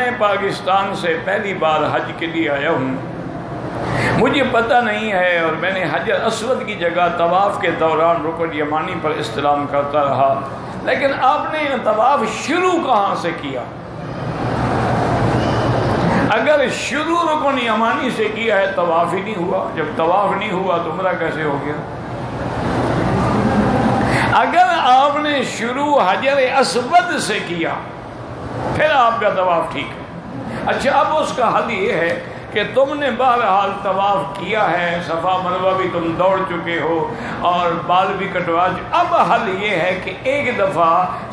میں پاکستان سے پہلی بار حج کے لیے آیا ہوں، مجھے پتہ نہیں ہے، اور میں نے حجر اسود کی جگہ طواف کے دوران رکن یمانی پر استلام کرتا رہا، لیکن آپ نے طواف شروع کہاں سے کیا؟ اگر شروع رکن یمانی سے کیا ہے طواف ہی نہیں ہوا، جب طواف نہیں ہوا تو عمرہ کیسے ہو گیا؟ اگر آپ نے شروع حجر اسود سے کیا پھر آپ کا طواف ٹھیک ہے۔ اچھا، اب اس کا حل یہ ہے کہ تم نے بہرحال طواف کیا ہے، صفا مروہ بھی تم دوڑ چکے ہو اور بال بھی کٹوا چکے، اب حل یہ ہے کہ ایک دفعہ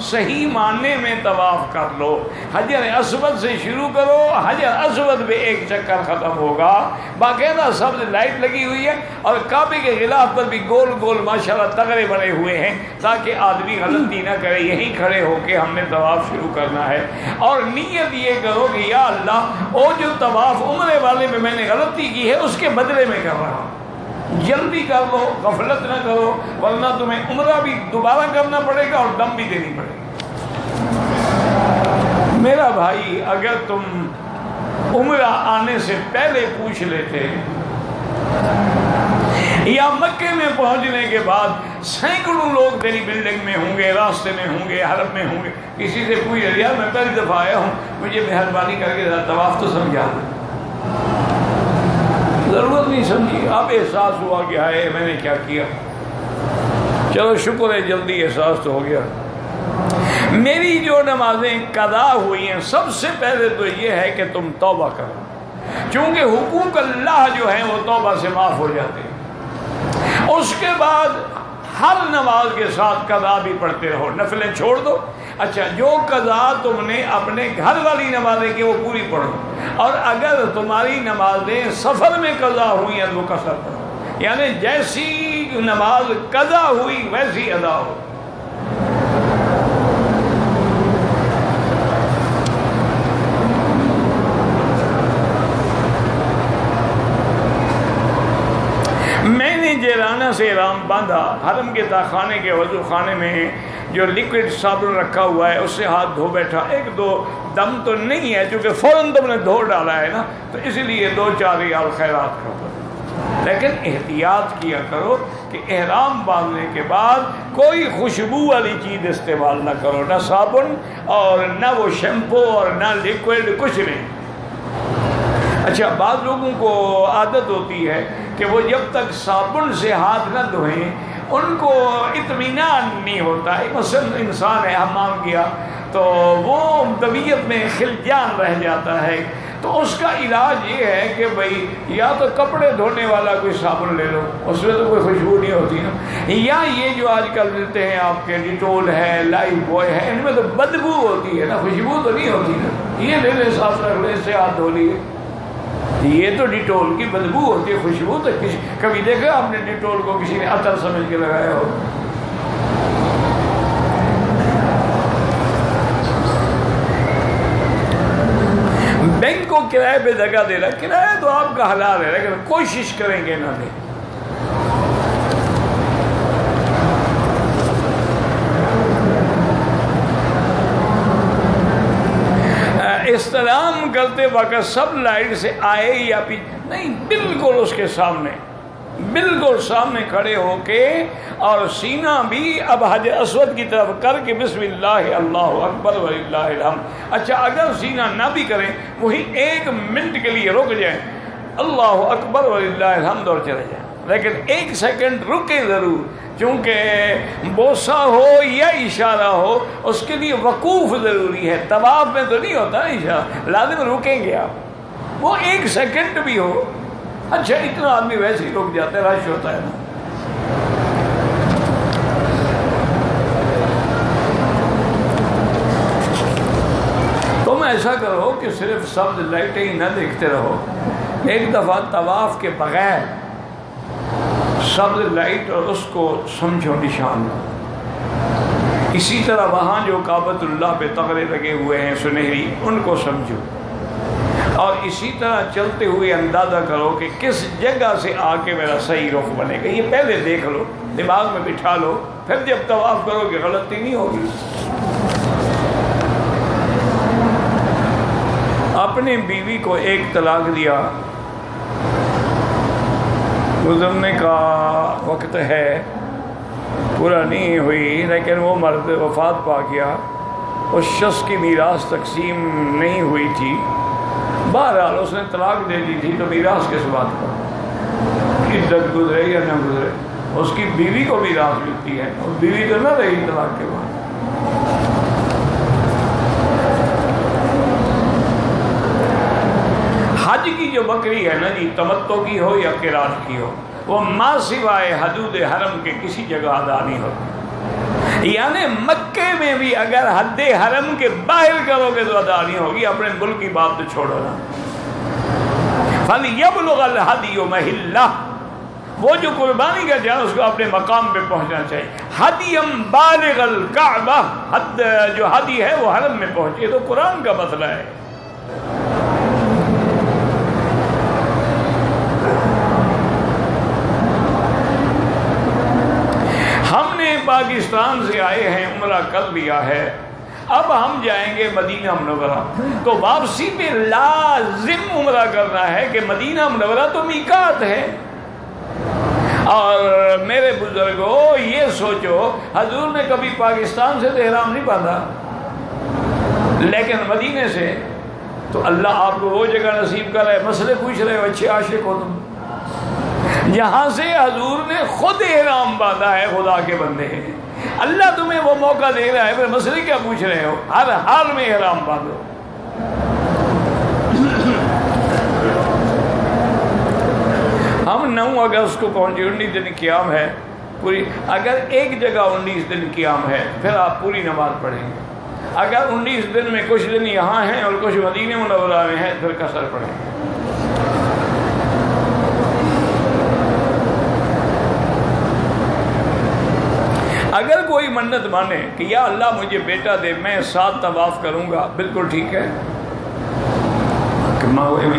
صحیح معنی میں طواف کر لو، حجر اسود سے شروع کرو، حجر اسود پہ ایک چکر ختم ہوگا، باقاعدہ سبز لائٹ لگی ہوئی ہے اور کعبے کے غلاف پر بھی گول گول ماشاءاللہ تغرے بنے ہوئے ہیں تاکہ آدمی غلطی نہ کرے، یہیں کھڑے ہو کے ہم نے طواف شروع کرنا ہے، اور نیت یہ کرو کہ یا اللہ وہ جو طواف عمرے والے میں میں نے غلطی کی ہے اس کے بدلے میں کر رہا ہوں، جلدی کر لو، غفلت نہ کرو، ورنہ تمہیں عمرہ بھی دوبارہ کرنا پڑے گا اور دم بھی دینی پڑے گی۔ میرا بھائی، اگر تم عمرہ آنے سے پہلے پوچھ لیتے یا مکے میں پہنچنے کے بعد سینکڑوں لوگ تیری بلڈنگ میں ہوں گے، راستے میں ہوں گے، حرم میں ہوں گے، کسی سے پوچھ لیا میں پہلی دفعہ آیا ہوں، مجھے مہربانی کر کے طواف تو سمجھا دو، ضرورت نہیں سمجھی، اب احساس ہوا کہ ہائے میں نے کیا کیا، چلو شکر ہے جلدی احساس تو ہو گیا۔ میری جو نمازیں قضا ہوئی ہیں سب سے پہلے تو یہ ہے کہ تم توبہ کرو، چونکہ حقوق اللہ جو ہیں وہ توبہ سے معاف ہو جاتے ہیں، اس کے بعد ہر نماز کے ساتھ قضا بھی پڑھتے رہو، نفلیں چھوڑ دو۔ اچھا، جو قضا تم نے اپنے گھر والی نمازیں کی وہ پوری پڑھو، اور اگر تمہاری نمازیں سفر میں قضا ہوئی ہیں تو قصر پڑھو، یعنی جیسی نماز قضا ہوئی ویسی ادا ہو۔ میں نے جیرانہ سے احرام باندھا، حرم کے تاخانے کے وضو خانے میں جو لیکوڈ صابن رکھا ہوا ہے اس سے ہاتھ دھو بیٹھا، ایک دو دم تو نہیں ہے چونکہ فوراً تم نے دھو ڈالا ہے نا، تو اس لیے 2-4 ریال خیرات کرو، لیکن احتیاط کیا کرو کہ احرام باندھنے کے بعد کوئی خوشبو والی چیز استعمال نہ کرو، نہ صابن اور نہ وہ شیمپو اور نہ لیکوڈ، کچھ نہیں۔ اچھا، بعض لوگوں کو عادت ہوتی ہے کہ وہ جب تک صابن سے ہاتھ نہ دھوئیں ان کو اطمینان نہیں ہوتا ہے، مثلا انسان ہے حمام کیا تو وہ طبیعت میں خلجان رہ جاتا ہے، تو اس کا علاج یہ ہے کہ بھئی یا تو کپڑے دھونے والا کوئی صابن لے لو، اس میں تو کوئی خوشبو نہیں ہوتی نا، یا یہ جو آج کل ملتے ہیں آپ کے ڈیٹول ہے، لائف بوائے ہے، ان میں تو بدبو ہوتی ہے نا، خوشبو تو نہیں ہوتی نا، یہ لے لے صاف رکھ لے، اس سے ہاتھ دھو لیے، یہ تو ڈیٹول کی بدبو ہوتی ہے، خوشبو تو کبھی دیکھا آپ نے ڈیٹول کو کسی نے عطر سمجھ کے لگایا ہو؟ بینک کو کرائے پہ جگہ دے رہا، کرایہ تو آپ کا حلال ہے لیکن کوشش کریں گے نہ دیں۔ استلام کرتے وقت سب لائٹ سے آئے یا نہیں، بالکل اس کے سامنے، بالکل سامنے کھڑے ہو کے، اور سینہ بھی اب حجر اسود کی طرف کر کے بسم اللہ اللہ اکبر وللہ الحمد۔ اچھا، اگر سینہ نہ بھی کریں وہی 1 منٹ کے لیے رک جائیں، اللہ اکبر وللہ الحمد، اور چلے جائیں، لیکن 1 سیکنڈ رکیں ضرور، چونکہ بوسہ ہو یا اشارہ ہو اس کے لیے وقوف ضروری ہے، طواف میں تو نہیں ہوتا اشارہ، لازم رکیں گے آپ، وہ 1 سیکنڈ بھی ہو۔ اچھا، اتنا آدمی ویسے ہی رک جاتا ہے، رش ہوتا ہے نا۔ تم ایسا کرو کہ صرف سبز لائٹیں ہی نہ دیکھتے رہو، ایک دفعہ طواف کے بغیر سبز لائٹ اور اس کو سمجھو نشان، اسی طرح وہاں جو کعبۃ اللہ پہ تغرے لگے ہوئے ہیں سنہری ان کو سمجھو، اور اسی طرح چلتے ہوئے اندازہ کرو کہ کس جگہ سے آ کے میرا صحیح رخ بنے گا، یہ پہلے دیکھ لو، دماغ میں بٹھا لو، پھر جب طواف کرو کہ غلطی نہیں ہوگی۔ اپنے بیوی کو ایک طلاق دیا، گزرنے کا وقت ہے، پورا نہیں ہوئی، لیکن وہ مرد وفات پا گیا، اس شخص کی میراث تقسیم نہیں ہوئی تھی، بہرحال اس نے طلاق دے دی تھی، تو میراث کس بات کا؟ عدت گزرے یا نہ گزرے، اس کی بیوی کو میراث ملتی ہے، اور بیوی تو نہ رہی طلاق کے بعد۔ حج کی جو بکری ہے نا جی، تمتع کی ہو یا قران کی ہو، وہ ما سوائے حدود حرم کے کسی جگہ ادا نہیں ہوتی، یعنی مکے میں بھی اگر حد حرم کے باہر کرو گے تو ادا نہیں ہوگی، اپنے ملک کی بات تو چھوڑو نا۔ فَلْيَبْلُغَ الْهَدْيُ مَحِلَّهُ، وہ جو قربانی کا جانو اس کو اپنے مقام پہ پہنچنا چاہیے۔ حَدْيًا بَالِغَ الْكَعْبَةِ، حد جو حدی ہے وہ حرم میں پہنچے، تو قرآن کا مسئلہ ہے۔ ہم نے پاکستان سے آئے ہیں، عمرہ کر لیا ہے، اب ہم جائیں گے مدینہ منورہ، تو واپسی پہ لازم عمرہ کرنا ہے کہ مدینہ منورہ تو میقات ہے۔ اور میرے بزرگوں یہ سوچو، حضور نے کبھی پاکستان سے تو احرام نہیں باندھا، لیکن مدینے سے، تو اللہ آپ کو وہ جگہ نصیب کر رہا ہے۔ مسئلے پوچھ رہے ہو، اچھے عاشق ہو تم، یہاں سے حضور نے خود احرام باندھا ہے، خدا کے بندے ہیں، اللہ تمہیں وہ موقع دے رہا ہے، پھر مسئلے کیا پوچھ رہے ہو؟ ہر حال میں احرام باندھو۔ ہم 9 اگست کو پہنچے، 19 دن قیام ہے پوری، اگر ایک جگہ 19 دن قیام ہے پھر آپ پوری نماز پڑھیں گے، اگر 19 دن میں کچھ دن یہاں ہیں اور کچھ مدینہ منورہ میں ہیں پھر قصر پڑھیں گے۔ اگر کوئی منت مانے کہ یا اللہ مجھے بیٹا دے، میں 7 طواف کروں گا، بالکل ٹھیک ہے،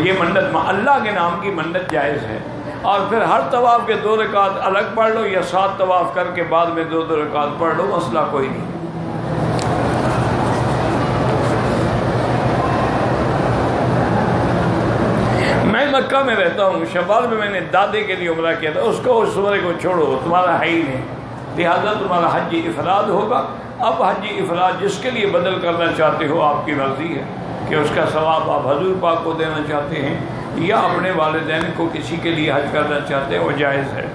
یہ منت اللہ کے نام کی منت جائز ہے، اور پھر ہر طواف کے 2 رکعت الگ پڑھ لو، یا 7 طواف کر کے بعد میں 2 رکعت پڑھ لو، مسئلہ کوئی نہیں۔ میں مکہ میں رہتا ہوں، شوال میں نے دادے کے لیے عمرہ کیا تھا، اس کو اس عمرے کو چھوڑو، تمہارا ہے ہی نہیں، لہذا تمہارا حج افراد ہوگا۔ اب حج افراد جس کے لیے بدل کرنا چاہتے ہو آپ کی مرضی ہے، کہ اس کا ثواب آپ حضور پاک کو دینا چاہتے ہیں یا اپنے والدین کو کسی کے لیے حج کرنا چاہتے ہیں، وہ جائز ہے۔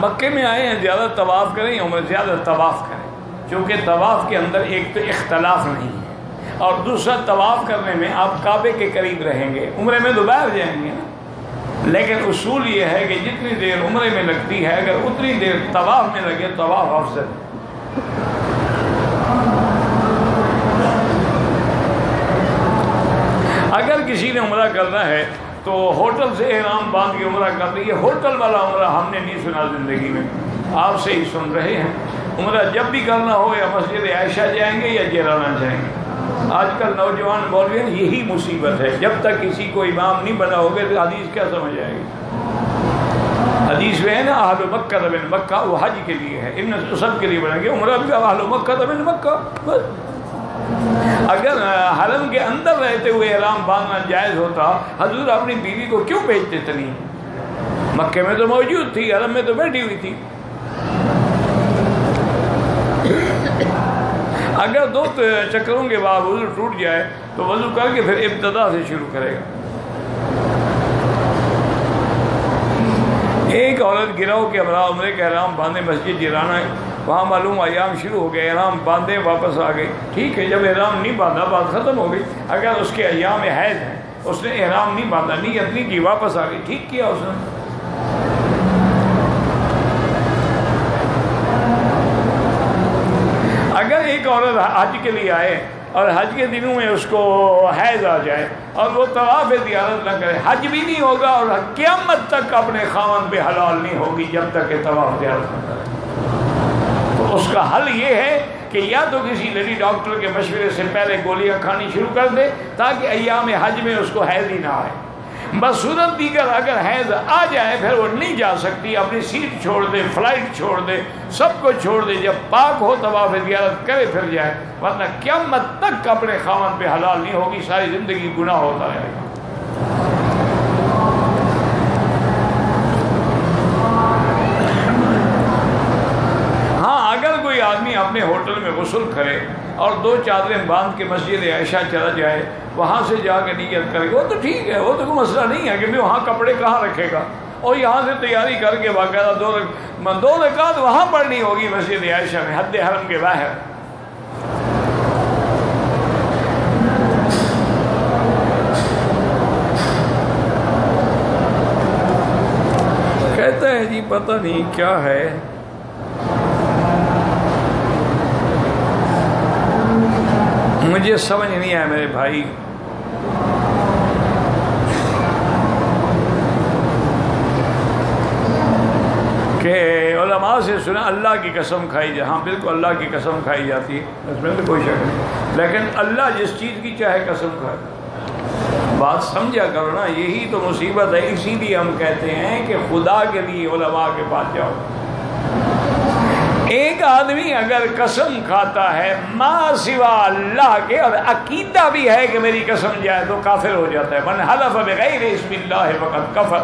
مکے میں آئے ہیں، زیادہ طواف کریں، عمر زیادہ طواف کریں، چونکہ طواف کے اندر ایک تو اختلاف نہیں ہے، اور دوسرا طواف کرنے میں آپ کعبے کے قریب رہیں گے، عمرے میں تو باہر جائیں گے نا، لیکن اصول یہ ہے کہ جتنی دیر عمرے میں لگتی ہے اگر اتنی دیر طواف میں لگے، طواف افضل ہے۔ اگر کسی نے عمرہ کرنا ہے تو ہوٹل سے احرام باندھ کے عمرہ کر لیں، یہ ہوٹل والا عمرہ ہم نے نہیں سنا زندگی میں، آپ سے ہی سن رہے ہیں۔ عمرہ جب بھی کرنا ہو یا مسجد عائشہ جائیں گے یا جیرانہ جائیں گے۔ آج کل نوجوان مولویوں یہی مصیبت ہے، جب تک کسی کو امام نہیں بنا ہوگا تو حدیث کیا سمجھ آئے گی؟ حدیث میں ہے نا اہل مکہ من مکہ، وہ حج کے لیے ہے، ان سب کے لیے بنیں گے، عمرہ بھی اہل مکہ من مکہ بس۔ اگر حرم کے اندر رہتے ہوئے احرام باندھنا جائز ہوتا، حضور اپنی بیوی کو کیوں بھیجتے تھے؟ نہیں، مکے میں تو موجود تھی، حرم میں تو بیٹھی ہوئی تھی۔ اگر 2 چکروں کے بعد وضو ٹوٹ جائے تو وضو کر کے پھر ابتدا سے شروع کرے گا۔ ایک عورت گروہ کے ہمراہ عمرے کا احرام باندھے مسجد جیرانہ، وہاں معلوم ایام شروع ہو گئے، احرام باندھے واپس آ گئی، ٹھیک ہے، جب احرام نہیں باندھا بات ختم ہو گئی۔ اگر اس کے ایام حیض ہیں، اس نے احرام نہیں باندھا، نیت نہیں کی، واپس آ گئی، ٹھیک کیا اس نے۔ اگر ایک عورت حج کے لیے آئے اور حج کے دنوں میں اس کو حیض آ جائے اور وہ طواف زیارت نہ کرے، حج بھی نہیں ہوگا اور قیامت تک اپنے خاوند پہ حلال نہیں ہوگی جب تک کہ طواف زیارت نہ کرے۔ تو اس کا حل یہ ہے کہ یا تو کسی لیڈی ڈاکٹر کے مشورے سے پہلے گولیاں کھانی شروع کر دے تاکہ ایام حج میں اس کو حیض ہی نہ آئے، بصورت دیگر اگر حیض آ جائے پھر وہ نہیں جا سکتی، اپنی سیٹ چھوڑ دے، فلائٹ چھوڑ دے، سب کو چھوڑ دے، جب پاک ہو طواف زیارت کرے پھر جائے، ورنہ قیامت تک اپنے خاوند پہ حلال نہیں ہوگی، ساری زندگی گناہ ہوتا رہے گا۔ ہاں اگر کوئی آدمی اپنے ہوٹل میں غسل کرے اور 2 چادریں باندھ کے مسجد عائشہ چلا جائے، وہاں سے جا کے نیت کرے، وہ تو ٹھیک ہے، وہ تو کوئی مسئلہ نہیں ہے، کیونکہ وہاں کپڑے کہاں رکھے گا، اور یہاں سے تیاری کر کے باقاعدہ 2 رکعت وہاں پڑھنی ہوگی مسجد عائشہ میں، حد حرم کے باہر۔ کہتا ہے جی پتہ نہیں کیا ہے، مجھے سمجھ نہیں آیا میرے بھائی، کہ علماء سے سنا اللہ کی قسم کھائی جائے، ہاں بالکل اللہ کی قسم کھائی جاتی ہے، اس میں تو کوئی شک نہیں، لیکن اللہ جس چیز کی چاہے قسم کھائے، بات سمجھا کرو نا، یہی تو مصیبت ہے، اسی لیے ہم کہتے ہیں کہ خدا کے لیے علماء کے پاس جاؤ۔ ایک آدمی اگر قسم کھاتا ہے ما سوا اللہ کے اور عقیدہ بھی ہے کہ میری قسم جائے تو کافر ہو جاتا ہے، من حلف بغیر اسم اللہ فقد کفر،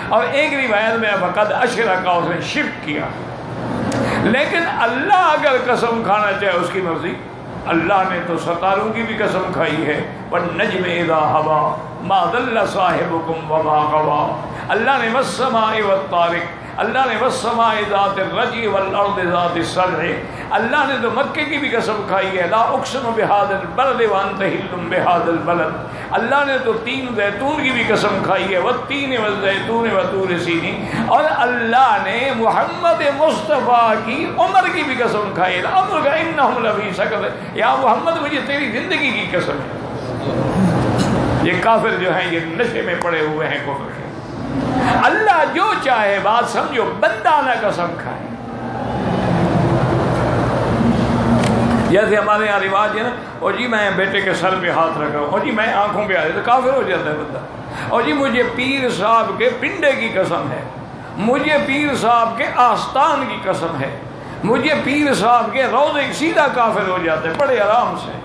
اور ایک روایت میں فقد اشرک، اس نے شرک کیا۔ لیکن اللہ اگر قسم کھانا چاہے اس کی مرضی، اللہ نے تو ستاروں کی بھی قسم کھائی ہے، والنجم اذا ہوا ما ضل صاحبکم وما غوا، اللہ نے والسماء والطارق، اللہ نے والسماء ذات الرجع والارض ذات الصرع، اللہ نے تو مکے کی بھی قسم کھائی ہے، لا اقسم بهذا البلد وانت حل بهذا البلد، اللہ نے تو 3 زیتون کی بھی قسم کھائی ہے، والتین والزیتون وطور سینین، اور اللہ نے محمد مصطفیٰ کی عمر کی بھی قسم کھائی ہے، عمر کا انہم لفی سکر، یا محمد مجھے تیری زندگی کی قسم ہے۔ یہ کافر جو ہیں یہ نشے میں پڑے ہوئے ہیں کفر کے۔ اللہ جو چاہے، بات سمجھو، بندہ نہ قسم کھائے۔ جیسے ہمارے یہاں رواج ہے نا، اور جی میں بیٹے کے سر پہ ہاتھ رکھا ہوں، اور جی میں آنکھوں پہ آ رہے، تو کافر ہو جاتا ہے بندہ۔ اور جی مجھے پیر صاحب کے پنڈے کی قسم ہے، مجھے پیر صاحب کے آستان کی قسم ہے، مجھے پیر صاحب کے روضے، سیدھا کافر ہو جاتا ہے بڑے آرام سے۔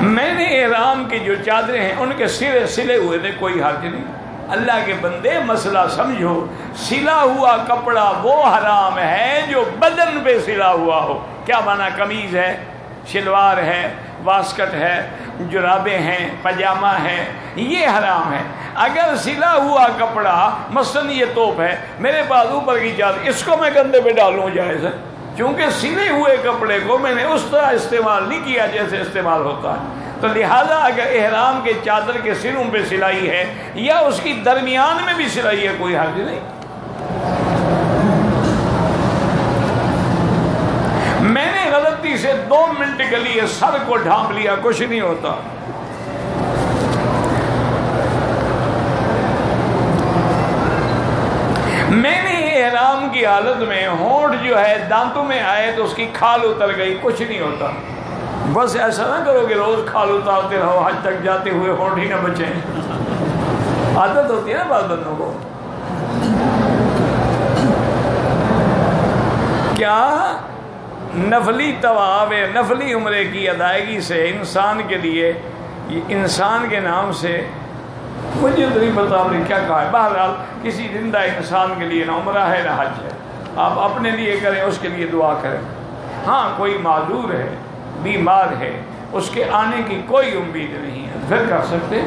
میں نے احرام کی جو چادریں ہیں ان کے سرے سلے ہوئے تھے، کوئی حرج نہیں۔ اللہ کے بندے مسئلہ سمجھو، سلا ہوا کپڑا وہ حرام ہے جو بدن پہ سلا ہوا ہو، کیا مانا، قمیض ہے، شلوار ہے، واسکٹ ہے، جرابیں ہیں، پاجامہ ہے، یہ حرام ہے۔ اگر سلا ہوا کپڑا مثلاً یہ توپ ہے، میرے پاس اوپر کی چادر، اس کو میں کندھے پہ ڈالوں جائز ہے، چونکہ سلے ہوئے کپڑے کو میں نے اس طرح استعمال نہیں کیا جیسے استعمال ہوتا ہے، تو لہذا اگر احرام کے چادر کے سروں پہ سلائی ہے یا اس کی درمیان میں بھی سلائی ہے، کوئی حرج نہیں۔ میں نے غلطی سے 2 منٹ کے لیے سر کو ڈھانپ لیا، کچھ نہیں ہوتا۔ میں نے احرام کی حالت میں ہونٹ جو ہے دانتوں میں آئے تو اس کی کھال اتر گئی، کچھ نہیں ہوتا۔ بس ایسا نہ کرو کہ روز کھال اتارتے رہو، حج تک جاتے ہوئے ہونٹ ہی نہ بچیں، عادت ہوتی ہے نا بعض بندوں کو۔ کیا نفلی طواف، نفلی عمرے کی ادائیگی سے انسان کے لیے، انسان کے نام سے، مجھے تو نہیں پتا آپ نے کیا کہا ہے، بہرحال کسی زندہ انسان کے لیے نہ عمرہ ہے نہ حج ہے، آپ اپنے لیے کریں، اس کے لیے دعا کریں۔ ہاں کوئی معذور ہے، بیمار ہے، اس کے آنے کی کوئی امید نہیں ہے، پھر کر سکتے۔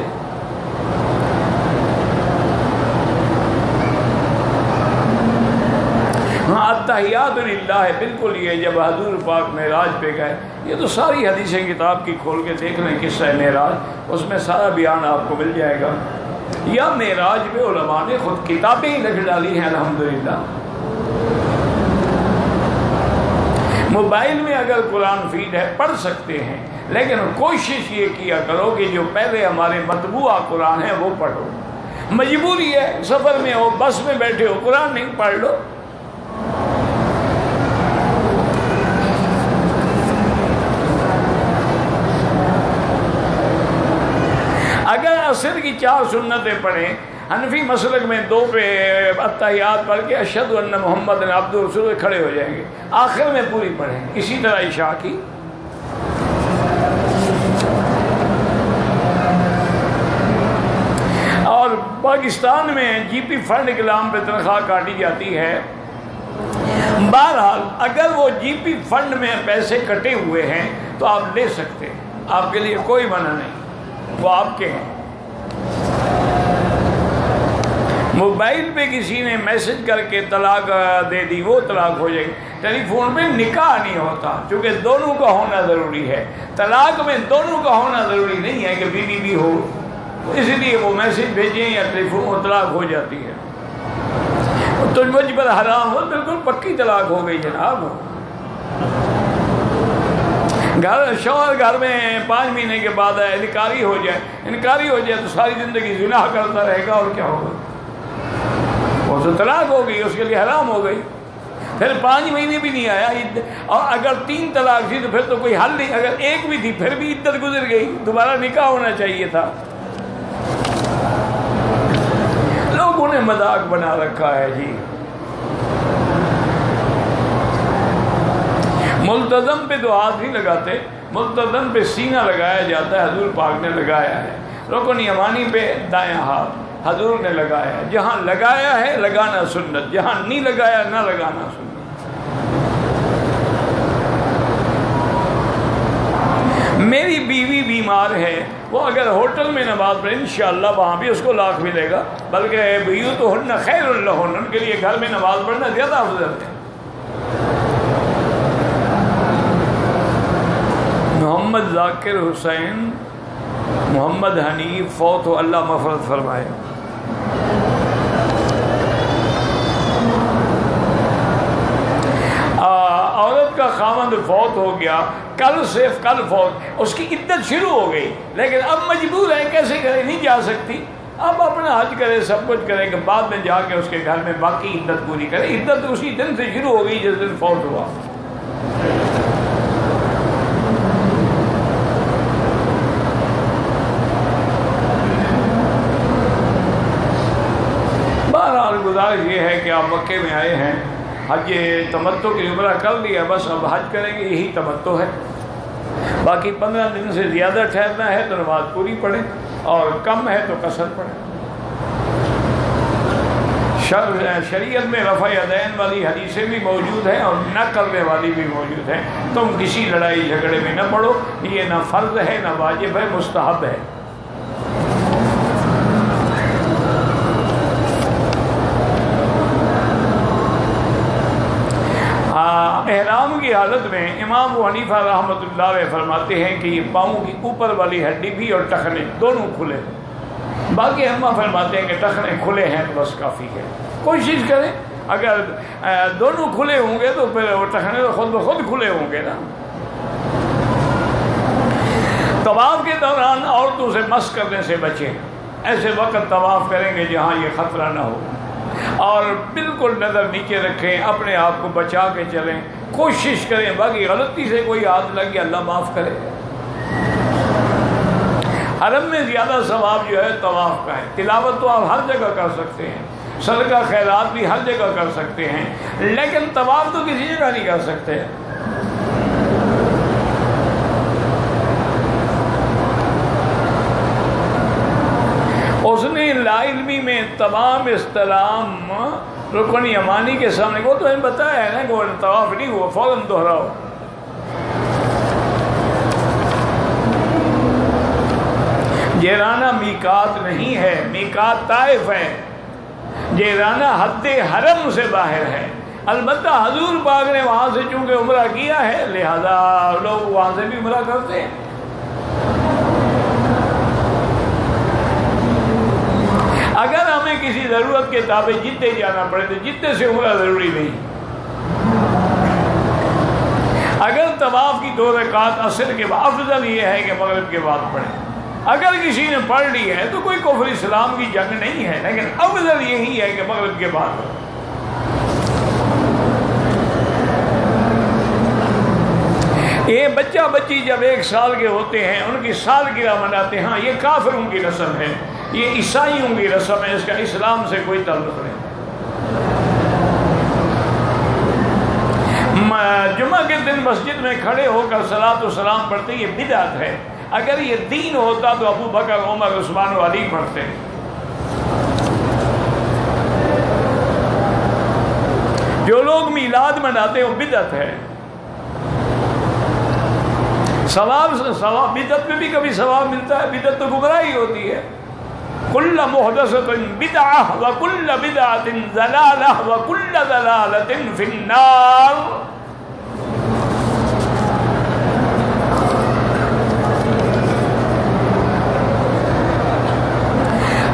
ہاں التحیات للہ ہے، بالکل یہ جب حضور پاک معراج پہ گئے، یہ تو ساری حدیثیں کتاب کی کھول کے دیکھ لیں قصہ معراج، اس میں سارا بیان آپ کو مل جائے گا۔ یا معراج پہ علماء نے خود کتابیں ہی لکھ ڈالی ہیں الحمدللہ۔ موبائل میں اگر قرآن فیڈ ہے پڑھ سکتے ہیں، لیکن کوشش یہ کیا کرو کہ جو پہلے ہمارے مطبوعہ قرآن ہے وہ پڑھو۔ مجبوری ہے، سفر میں ہو، بس میں بیٹھے ہو، قرآن نہیں پڑھ لو۔ عصر کی 4 سنتیں پڑھیں، حنفی مسلک میں 2 پہ اتحیات پڑھ کے اشہد ان محمد عبدہ ورسولہ کھڑے ہو جائیں گے، آخر میں پوری پڑھیں۔ اسی طرح عشاء کی۔ اور پاکستان میں جی پی فنڈ کے نام پہ تنخواہ کاٹی جاتی ہے۔ بہرحال اگر وہ جی پی فنڈ میں پیسے کٹے ہوئے ہیں تو آپ لے سکتے ہیں، آپ کے لیے کوئی منع نہیں، وہ آپ کے ہیں۔ موبائل پہ کسی نے میسج کر کے طلاق دے دی، وہ طلاق ہو جائے گی۔ ٹیلی فون پہ نکاح نہیں ہوتا، چونکہ دونوں کا ہونا ضروری ہے۔ طلاق میں دونوں کا ہونا ضروری نہیں ہے کہ بیوی بھی ہو، اس لیے وہ میسج بھیجیں یا ٹیلی فون طلاق ہو جاتی ہے۔ تو مجھ پر حرام ہو، بالکل پکی طلاق ہو گئی جناب۔ شوہر گھر میں 5 مہینے کے بعد انکاری ہو جائے تو ساری زندگی زنا کرتا رہے گا، اور کیا ہوگا؟ وہ تو طلاق ہو گئی، اس کے لیے حرام ہو گئی۔ پھر 5 مہینے بھی نہیں آیا، اور اگر 3 طلاق تھی تو پھر تو کوئی حل نہیں، اگر 1 بھی تھی پھر بھی عدت گزر گئی، دوبارہ نکاح ہونا چاہیے تھا۔ لوگوں نے مذاق بنا رکھا ہے جی۔ ملتزم پہ تو ہاتھ نہیں لگاتے، ملتزم پہ سینہ لگایا جاتا ہے، حضور پاک نے لگایا ہے۔ رکن یمانی پہ دایاں ہاتھ حضور نے لگایا ہے، جہاں لگایا ہے لگانا سنت، جہاں نہیں لگایا نہ لگانا سنت۔ میری بیوی بیمار ہے، وہ اگر ہوٹل میں نماز پڑھے انشاءاللہ وہاں بھی اس کو لاکھ ملے گا، بلکہ بیوتہن خیر لہن، ان کے لیے گھر میں نماز پڑھنا زیادہ افضل ہے۔ محمد ذاکر حسین محمد حنیف فوت ہو، اللہ مغفرت فرمائے۔ عورت کا خاوند فوت ہو گیا، کل فوت، اس کی عدت شروع ہو گئی، لیکن اب مجبور ہے، کیسے کرے؟ نہیں جا سکتی، اب اپنا حج کرے، سب کچھ کرے کہ بعد میں جا کے اس کے گھر میں باقی عدت پوری کرے۔ عدت اسی دن سے شروع ہو گئی جس دن فوت ہوا۔ بہرحال گزارش یہ ہے کہ آپ مکے میں آئے ہیں، حج تمتع کی عمرہ کر لیا، بس اب حج کریں گے، یہی تمتع ہے۔ باقی 15 دن سے زیادہ ٹھہرنا ہے تو نماز پوری پڑھیں، اور کم ہے تو قصر پڑھیں۔ شریعت میں رفع یدین والی حدیثیں بھی موجود ہیں اور نہ کرنے والی بھی موجود ہیں۔ تم کسی لڑائی جھگڑے میں نہ پڑو، یہ نہ فرض ہے نہ واجب ہے، مستحب ہے۔ احرام کی حالت میں امام ابو حنیفہ رحمۃ اللہ علیہ فرماتے ہیں کہ یہ پاؤں کی اوپر والی ہڈی بھی اور ٹخنے دونوں کھلے، باقی ائمہ فرماتے ہیں کہ ٹخنے کھلے ہیں تو بس کافی ہے۔ کوشش کریں، اگر دونوں کھلے ہوں گے تو پھر وہ ٹخنے تو خود بخود کھلے ہوں گے نا۔ طواف کے دوران عورتوں سے مس کرنے سے بچیں، ایسے وقت طواف کریں گے جہاں یہ خطرہ نہ ہو، اور بالکل نظر نیچے رکھیں، اپنے آپ کو بچا کے چلیں، کوشش کریں، باقی غلطی سے کوئی ہاتھ لگ گیا اللہ معاف کرے۔ حرم میں زیادہ ثواب جو ہے طواف کا ہے، تلاوت تو آپ ہر جگہ کر سکتے ہیں، صدقہ خیرات بھی ہر جگہ کر سکتے ہیں، لیکن طواف تو کسی جگہ نہیں کر سکتے۔ اس نے لا علمی میں تمام استلام رکن یمانی کے سامنے، وہ تو ہمیں بتایا ہے نا کہ وہ طواف نہیں ہوا، فوراً دہراؤ۔ جیرانہ میقات نہیں ہے، میقات طائف ہے، جیرانہ حد حرم سے باہر ہے۔ البتہ حضور پاک نے وہاں سے چونکہ عمرہ کیا ہے لہذا لوگ وہاں سے بھی عمرہ کرتے ہیں۔ اگر ہمیں کسی ضرورت کے تابع جدے جانا پڑے تو جدے سے عمرہ ضروری نہیں۔ اگر طواف کی 2 رکعات عصر کے بعد، افضل یہ ہے کہ مغرب کے بعد پڑھیں۔ اگر کسی نے پڑھ لی ہے تو کوئی کفر اسلام کی جنگ نہیں ہے، لیکن افضل یہی ہے کہ مغرب کے بعد پڑھیں۔ یہ بچہ بچی جب 1 سال کے ہوتے ہیں ان کی سالگرہ مناتے ہیں، ہاں یہ کافروں کی رسم ہے، یہ عیسائیوں کی رسم ہے، اس کا اسلام سے کوئی تعلق نہیں۔ جمعہ کے دن مسجد میں کھڑے ہو کر صلاۃ و سلام پڑھتے یہ بدعت ہے۔ اگر یہ دین ہوتا تو ابو بکر، عمر، عثمان و علی پڑھتے۔ جو لوگ میلاد مناتے ہیں وہ بدعت ہے۔ ثواب بدعت میں بھی کبھی ثواب ملتا ہے، بدعت تو گمراہی ہوتی ہے۔ کل محدثۃ بدعہ وکل بدعۃ ضلالہ وکل ضلالۃ فی النار۔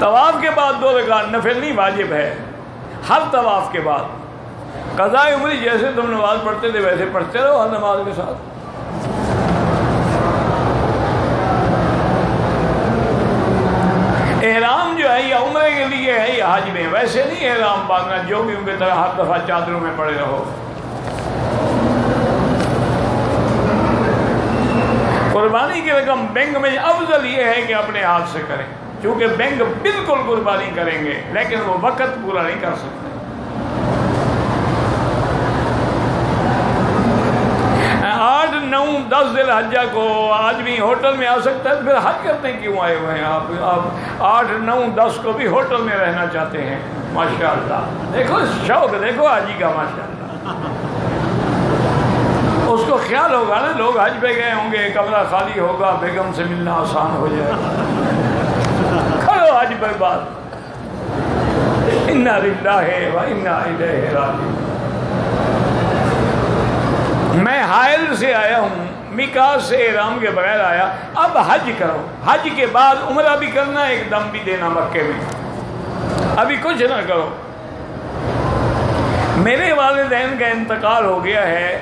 طواف کے بعد 2 رکعت نفل نہیں، واجب ہے ہر طواف کے بعد۔ قضاء عمری جیسے تم نماز پڑھتے تھے ویسے پڑھتے رہو ہر نماز کے ساتھ۔ احرام جو ہے یا عمرے کے لیے ہے یا حج میں، ویسے نہیں احرام باندھنا جو بھی ان کی طرح ہر دفعہ چادروں میں پڑے رہو۔ قربانی کی رقم بینک میں افضل یہ ہے کہ اپنے ہاتھ سے کریں، چونکہ بینک بالکل قربانی کریں گے لیکن وہ وقت پورا نہیں کر سکتے۔ 8، 9، 10 ذی الحجہ کو آدمی ہوٹل میں آ سکتا ہے تو پھر حج کرنے کیوں آئے ہوئے ہیں آپ 8، 9، 10 کو بھی ہوٹل میں رہنا چاہتے ہیں؟ ماشاءاللہ، دیکھو شوق، دیکھو حاجی کا ماشاءاللہ۔ اس کو خیال ہوگا نا لوگ حج پہ گئے ہوں گے، کمرہ خالی ہوگا، بیگم سے ملنا آسان ہو جائے گا، کھڑو حج پر بات۔ انا للہ و انا الیہ راجعون۔ میں حائل سے آیا ہوں، میقات سے احرام کے بغیر آیا، اب حج کرو، حج کے بعد عمرہ بھی کرنا، ایک دم بھی دینا مکے میں، ابھی کچھ نہ کرو۔ میرے والدین کا انتقال ہو گیا ہے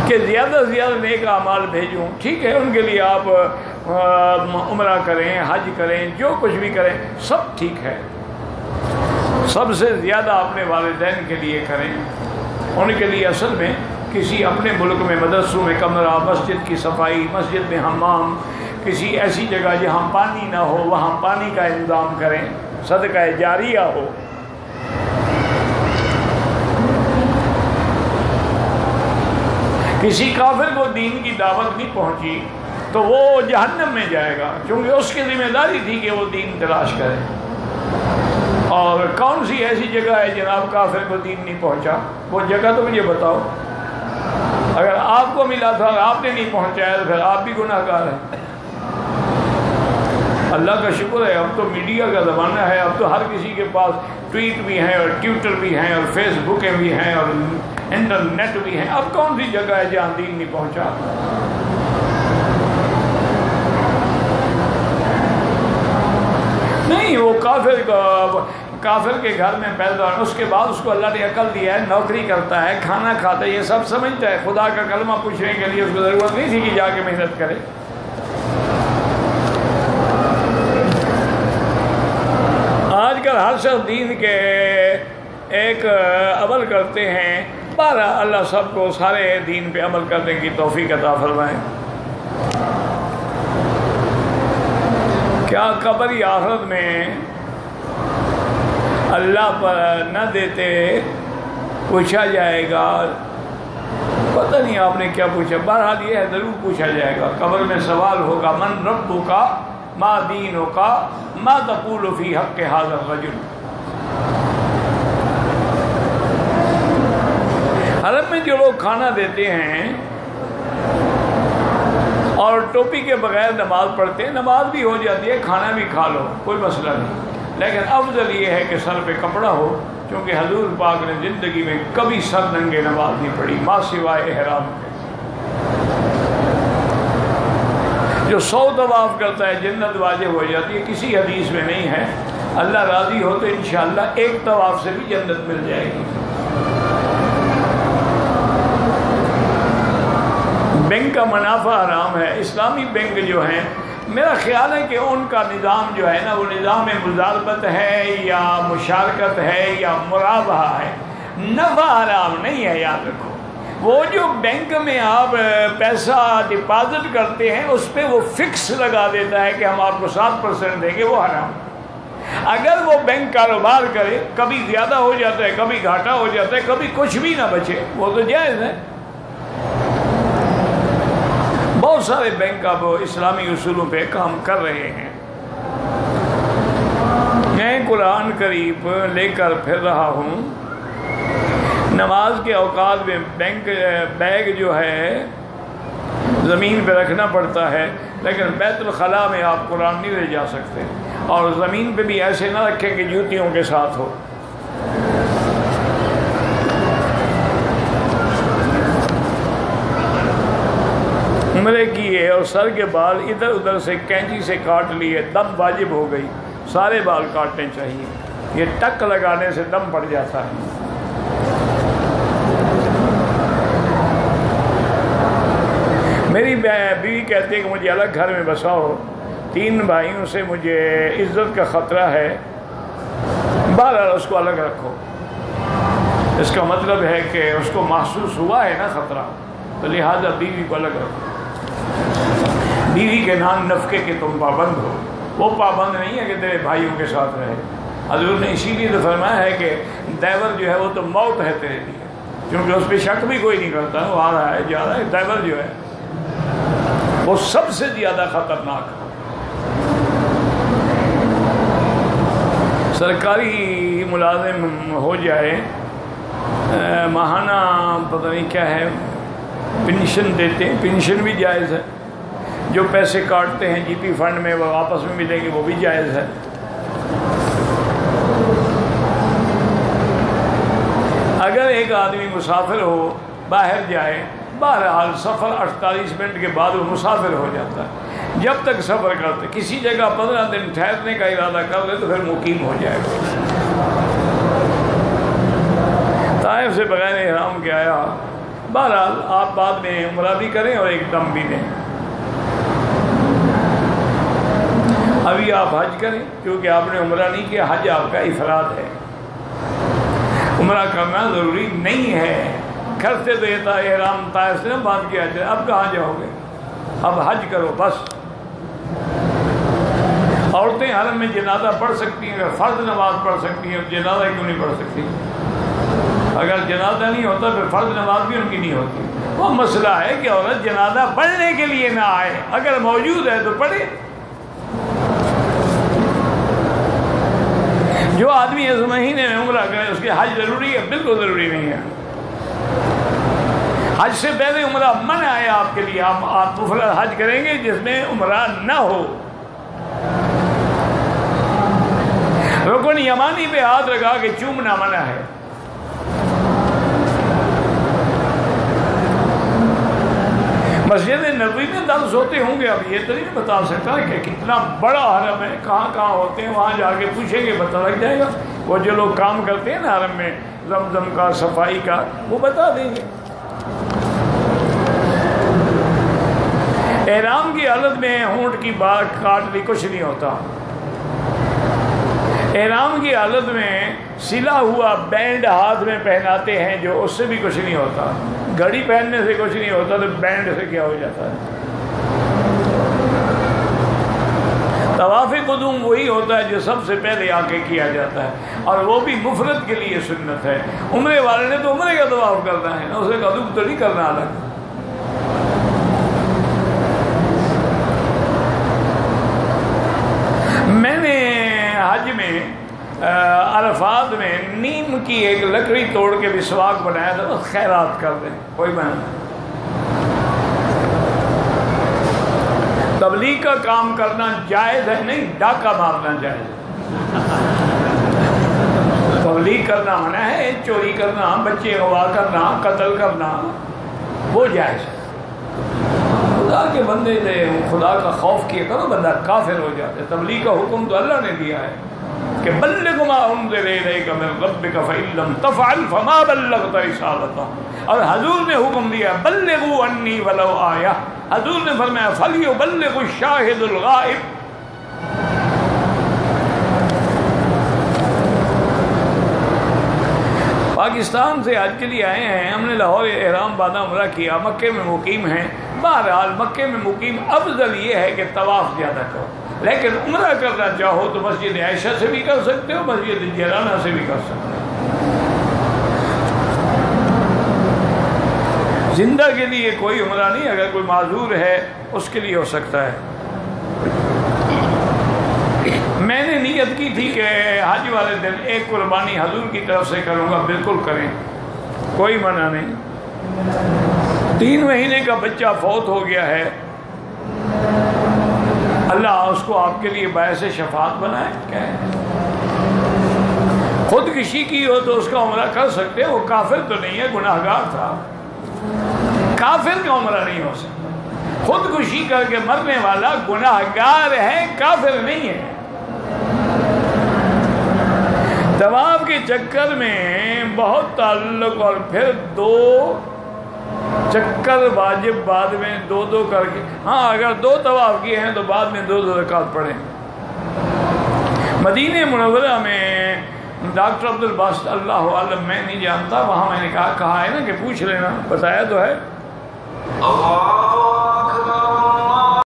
کہ زیادہ سے زیادہ نیک اعمال بھیجوں، ٹھیک ہے ان کے لیے آپ عمرہ کریں، حج کریں، جو کچھ بھی کریں سب ٹھیک ہے، سب سے زیادہ اپنے والدین کے لیے کریں۔ ان کے لیے اصل میں کسی اپنے ملک میں مدرسوں میں کمرہ، مسجد کی صفائی، مسجد میں حمام، کسی ایسی جگہ جہاں پانی نہ ہو وہاں پانی کا انتظام کریں، صدقہ جاریہ ہو۔ کسی کافر کو دین کی دعوت نہیں پہنچی تو وہ جہنم میں جائے گا، کیونکہ اس کی ذمہ داری تھی کہ وہ دین تلاش کرے۔ اور کون سی ایسی جگہ ہے جناب کافر کو دین نہیں پہنچا؟ وہ جگہ تو مجھے بتاؤ۔ اگر آپ کو ملا تھا اور آپ نے نہیں پہنچایا تو پھر آپ بھی گناہ گار ہیں۔ اللہ کا شکر ہے اب تو میڈیا کا زمانہ ہے، اب تو ہر کسی کے پاس ٹویٹ بھی ہیں اور ٹویٹر بھی ہیں اور فیس بکیں بھی ہیں اور انٹرنیٹ بھی ہیں۔ اب کون سی جگہ ہے جہاں دین نہیں پہنچا؟ نہیں، وہ کافر کے گھر میں پیدا ہونا، اس کے بعد اس کو اللہ نے عقل دیا ہے، نوکری کرتا ہے، کھانا کھاتا ہے، یہ سب سمجھتا ہے، خدا کا کلمہ پوچھنے کے لیے اس کو ضرورت نہیں تھی کہ جا کے محنت کرے۔ آج کل ہر شخص دین کے ایک عمل کرتے ہیں، بہرحال اللہ سب کو سارے دین پہ عمل کرنے کی توفیق عطا فرمائے۔ کیا قبر یا آخرت میں اللہ پر نہ دیتے پوچھا جائے گا؟ پتہ نہیں آپ نے کیا پوچھا، بہرحال یہ ہے ضرور پوچھا جائے گا۔ قبر میں سوال ہوگا، من ربک ما دینک ما تقول فی حق ھذا الرجل۔ حرم میں جو لوگ کھانا دیتے ہیں اور ٹوپی کے بغیر نماز پڑھتے ہیں، نماز بھی ہو جاتی ہے، کھانا بھی کھا لو، کوئی مسئلہ نہیں، لیکن افضل یہ ہے کہ سر پہ کپڑا ہو، کیونکہ حضور پاک نے زندگی میں کبھی سر ننگے نماز نہیں پڑھی ما سوائے احرام کے۔ جو 100 طواف کرتا ہے جنت واجب ہو جاتی ہے، کسی حدیث میں نہیں ہے۔ اللہ راضی ہو تو انشاءاللہ ایک طواف سے بھی جنت مل جائے گی۔ بینک کا منافع حرام ہے۔ اسلامی بینک جو ہیں، میرا خیال ہے کہ ان کا نظام جو ہے نا، وہ نظام مضاربت ہے یا مشارکت ہے یا مرابحہ ہے، نفع حرام نہیں ہے، یاد رکھو۔ وہ جو بینک میں آپ پیسہ ڈپازٹ کرتے ہیں اس پہ وہ فکس لگا دیتا ہے کہ ہم آپ کو 7% دیں گے، وہ حرام۔ اگر وہ بینک کاروبار کرے، کبھی زیادہ ہو جاتا ہے، کبھی گھاٹا ہو جاتا ہے، کبھی کچھ بھی نہ بچے، وہ تو جائز ہے۔ بہت سارے بینک اب اسلامی اصولوں پہ کام کر رہے ہیں۔ میں قرآن قریب لے کر پھر رہا ہوں، نماز کے اوقات میں بیگ جو ہے زمین پہ رکھنا پڑتا ہے، لیکن بیت الخلاء میں آپ قرآن نہیں لے جا سکتے، اور زمین پہ بھی ایسے نہ رکھیں کہ جوتیوں کے ساتھ ہو۔ عمرے کیے اور سر کے بال ادھر ادھر سے کینچی سے کاٹ لیے، دم واجب ہو گئی، سارے بال کاٹنے چاہیے، یہ ٹک لگانے سے دم پڑ جاتا ہے۔ میری بیوی کہتی ہے کہ مجھے الگ گھر میں بساؤ، 3 بھائیوں سے مجھے عزت کا خطرہ ہے، بہرحال اس کو الگ رکھو۔ اس کا مطلب ہے کہ اس کو محسوس ہوا ہے نا خطرہ، تو لہٰذا بیوی کو الگ رکھو۔ بیوی کے نان نفقے کے تم پابند ہو، وہ پابند نہیں ہے کہ تیرے بھائیوں کے ساتھ رہے۔ حضور نے اسی لیے تو فرمایا ہے کہ دیور جو ہے وہ تو موت ہے تیرے لیے، کیونکہ اس پہ شک بھی کوئی نہیں کرتا، وہ آ رہا ہے جا رہا ہے۔ دیور جو ہے وہ سب سے زیادہ خطرناک ہے۔ سرکاری ملازم ہو جائے، ماہانہ پتہ نہیں کیا ہے پینشن دیتے ہیں، پینشن بھی جائز ہے۔ جو پیسے کاٹتے ہیں جی پی فنڈ میں وہ آپس میں ملیں گے، وہ بھی جائز ہے۔ اگر ایک آدمی مسافر ہو، باہر جائے، بہرحال سفر 48 منٹ کے بعد وہ مسافر ہو جاتا ہے۔ جب تک سفر کرتے کسی جگہ 15 دن ٹھہرنے کا ارادہ کر لے تو پھر مقیم ہو جائے گا۔ طائف سے بغیر احرام کے آیا، بہرحال آپ بعد میں عمرہ بھی کریں اور ایک دم بھی دیں۔ ابھی آپ حج کریں کیونکہ آپ نے عمرہ نہیں کیا، حج آپ کا افراد ہے، عمرہ کرنا ضروری نہیں ہے۔ کرتے تو یہ تھا احرام طائف سے بات کیا جائے، اب کہاں جاؤ گے؟ اب حج کرو بس۔ عورتیں حرم میں جنازہ پڑھ سکتی ہیں، اگر فرض نماز پڑھ سکتی ہیں، جنازہ کیوں نہیں پڑھ سکتی؟ اگر جنازہ نہیں ہوتا پھر فرض نماز بھی ان کی نہیں ہوتی۔ وہ مسئلہ ہے کہ عورت جنازہ پڑھنے کے لیے نہ آئے، اگر موجود ہے تو پڑھے۔ جو آدمی اس مہینے میں عمرہ کرے اس کے حج ضروری ہے؟ بالکل ضروری نہیں ہے۔ حج سے پہلے عمرہ منع ہے آپ کے لیے، آپ مفرد حج کریں گے جس میں عمرہ نہ ہو۔ رکن یمانی پہ ہاتھ لگا کے چومنا منع ہے۔ مسجد نبوی میں درس ہوتے ہوں گے، اب یہ تو نہیں بتا سکتا کہ کتنا بڑا حرم ہے، کہاں کہاں ہوتے ہیں، وہاں جا کے پوچھیں گے پتہ لگ جائے گا۔ وہ جو لوگ کام کرتے ہیں نا حرم میں زمزم کا، صفائی کا، وہ بتا دیں گے۔ احرام کی حالت میں ہونٹ کی بات کاٹ لی کچھ نہیں ہوتا۔ احرام کی حالت میں سلا ہوا بینڈ ہاتھ میں پہناتے ہیں جو، اس سے بھی کچھ نہیں ہوتا۔ گھڑی پہننے سے کچھ نہیں ہوتا تو بینڈ سے کیا ہو جاتا ہے؟ طواف قدوم وہی ہوتا ہے جو سب سے پہلے آ کے کیا جاتا ہے، اور وہ بھی مفرد کے لیے سنت ہے۔ عمرے والے نے تو عمرے کا طواف کرنا ہے نا، اسے قدوم تو نہیں کرنا الگ۔ میں نے حج میں عرفات میں نیم کی ایک لکڑی توڑ کے مسواک بنایا تھا، بس خیرات کر دیں، کوئی بنا۔ تبلیغ کا کام کرنا جائز ہے، نہیں ڈاکہ مارنا جائز ہے۔ تبلیغ کرنا منع ہے، چوری کرنا، بچے اغوا کرنا، قتل کرنا وہ جائز ہے۔ خدا کے بندے نے خدا کا خوف کیا کرو، بندہ کافر ہو جاتا ہے۔ تبلیغ کا حکم تو اللہ نے دیا ہے کہ بلغ ما انزل الیک من ربک فإن لم تفعل فما بلغت رسالتہ، اور حضور نے حکم دیا بلغوا انی ولو آیہ۔ حضور نے فرمایا فلیبلغ الشاہد الغائب۔ پاکستان سے حج کے لیے آئے ہیں، ہم نے لاہور احرام باندھا، عمرہ کیا، مکے میں مقیم ہیں، بہرحال مکے میں مقیم افضل یہ ہے کہ طواف زیادہ کرو، لیکن عمرہ کرنا چاہو تو مسجد عائشہ سے بھی کر سکتے ہو، مسجد جیرانہ سے بھی کر سکتے ہو۔ زندہ کے لیے کوئی عمرہ نہیں، اگر کوئی معذور ہے اس کے لیے ہو سکتا ہے۔ میں نے نیت کی تھی کہ حج والے دن ایک قربانی حضور کی طرف سے کروں گا، بالکل کریں، کوئی منع نہیں۔ 3 مہینے کا بچہ فوت ہو گیا ہے، اللہ اس کو آپ کے لیے باعث شفاعت بنائے۔ کیا ہے؟ خودکشی کی ہو تو اس کا عمرہ کر سکتے ہیں، وہ کافر تو نہیں ہے، گناہ گار تھا، کافر کا عمرہ نہیں ہو سکتا۔ خودکشی کر کے مرنے والا گناہ گار ہے، کافر نہیں ہے۔ طواف کے چکر میں بہت تعلق، اور پھر 2 چکر واجب بعد میں 2 کر کے، ہاں اگر 2 طواف کیے ہیں تو بعد میں 2 رکعت پڑھیں۔ مدینہ منورہ میں ڈاکٹر عبد الباسط، اللہ عالم میں نہیں جانتا، وہاں میں نے کہا ہے نا کہ پوچھ لینا، بتایا تو ہے۔